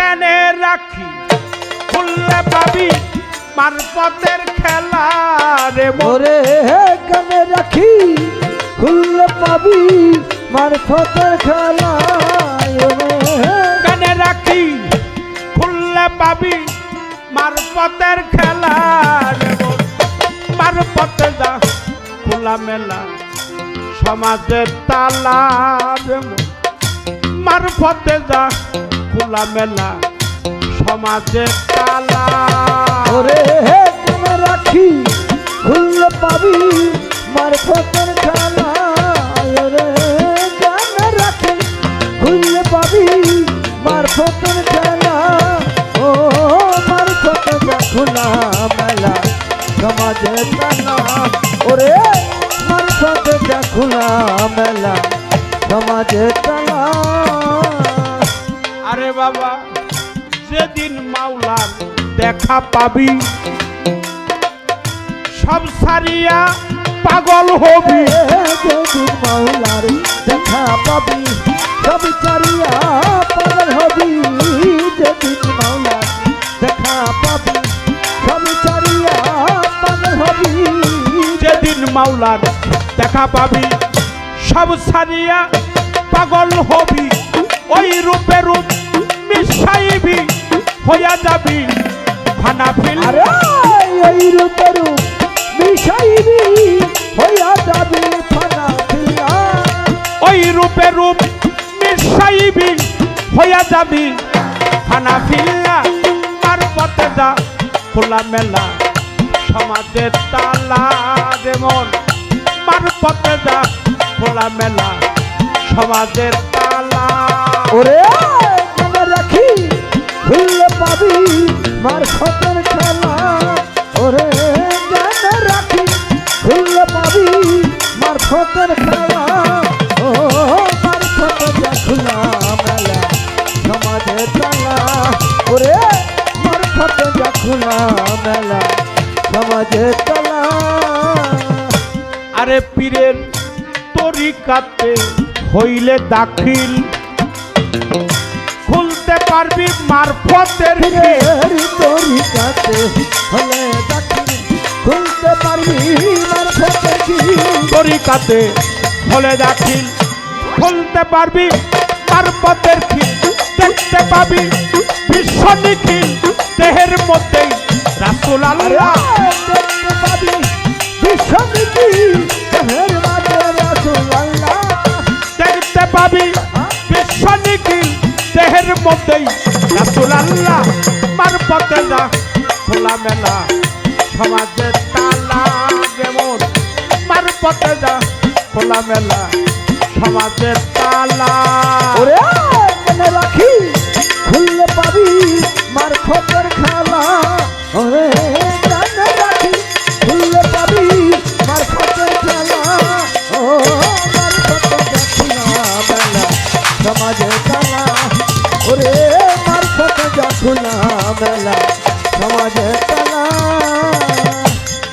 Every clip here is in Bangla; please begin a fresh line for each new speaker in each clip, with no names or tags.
কেনে রাখি খুললে পাবি মারফতের খেলা রে
ওরে কেনে রাখি খুললে পাবি মারফতের খেলা
কেনে রাখি খুললে পাবি মারফতের খেলা রে মারফতে যা খোলা মেলা সমাজের তালা রে মারফতে যা খোলা মেলা সমাজের তালা
ওরে কেনে রাখি খুললে পাবি মারফতের খেলা ওরে কেনে রাখি খুললে পাবি মারফতের খেলা ও মারফতে যা খোলা মেলা সমাজের তালা ওরে মারফতে যা খোলা মেলা সমাজের তালা
আরে বাবা যেদিন মাওলার দেখা পাবি সব সারিয়া পাগল হবি
যেদিন মাওলার দেখা পাবি সব সারিয়া পাগল হবি যেদিন মাওলার দেখা পাবি সব সারিয়া পাগল হবি
যেদিন মাওলার দেখা পাবি সব সারিয়া পাগল হবি ওই রূপে রূপ মিশাইবি হইয়া যাবি ফানাফিল
আরে এই রূপে রূপ মিশাইবি হইয়া যাবি ফানাফিল
ওই রূপে রূপ মিশাইবি হইয়া যাবি ফানাফিল্লা আর পথে যা খোলা মেলা সমাজের তালা যেমন মার পথে যা খোলা মেলা সমাজের তালা
ওরে কেনে রাখি খুললে পাবি মারফতের খেলা ওরে কেনে রাখি খুললে পাবি মারফতের খেলা ও মারফতে যা খোলা মেলা সমাজের তালা ওরে মারফতে যা খোলা মেলা সমাজের তালা
আরে পীরের তরিকাতে হইলে দাখিল খুলতে পারবি মারফতের
তরিকাতে হলে দাখিল খুলতে পারবি মারফতের
তরিকাতে হলে দাখিল খুলতে পারবি মারফতের খিল দেখতে পাবি বিশ্ব নিখিল দেহের মধ্যেই রাসূল আল্লাহ
দেখতে পাবি বিশ্ব নিখিল দেহের মাঝে রাসূল আল্লাহ
দেখতে পাবি বিশ্ব নিখিল দেহের মধ্যেই রাসূল আল্লাহ মারফতে যা খোলা মেলা সমাজের তালা যেমন মারফতে যা খোলা মেলা সমাজের তালা
ওরে কেনে রাখি খুললে পাবি মারফতের খেলা ওরে কেনে রাখি খুললে পাবি মারফতের খেলা ও মারফতে যা খোলা মেলা সমাজের তালা ওরে মারফতে যা খোলা মেলা সমাজের তালা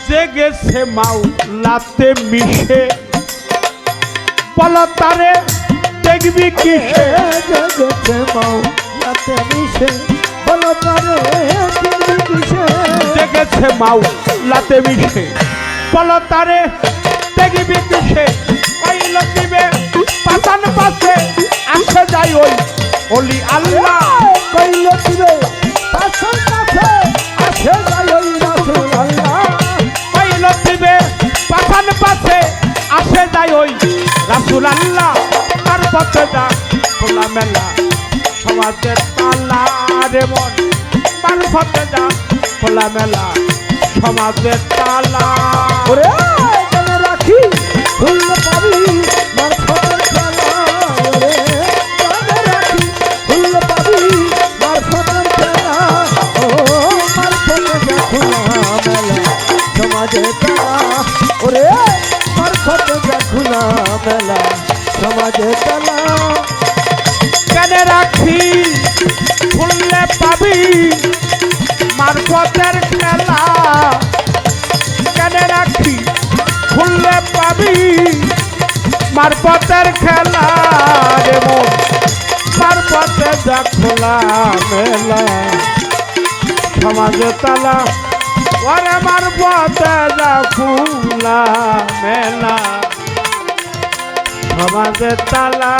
জেগেছে মাওলাতে মিশে বল তারে দেখবি কিসে
জেগেছে মাওলাতে মিশে বল তারে দেখবি কিসে
জেগেছে মাওলাতে মিশে বল তারে দেখবি কিসে ওই লতিবে পাতান পাশে আসে যাই ওই ওলি আল্লাহ
কইল দিবে পাছন কাছে আসে যাই ওই রাসূল আল্লাহ
ওই লতিবে পাতান পাশে আসে যাই ওই রাসূল আল্লাহ তার পথে যা খোলা মেলা সমাজের তালা রে মন মারফতে যা খোলা মেলা সমাজের তালা
ওরে কেনে রাখি খুললে পাবি মারফতের খেলা ওরে কেনে রাখি খুললে পাবি মারফতের খেলা ও মারফতে যা খোলা মেলা সমাজের তালা ওরে মারফতে যা খোলা মেলা সমাজের তালা
কেনে রাখি খুললে পাবি মারফতের খেলা কেনে রাখি খুললে পাবি মারফতের খেলা রে মন মারফতে দরজা খোলা মেলা সমাজে তালা ওরে আমার দরজা খোলা মেলা সমাজে তালা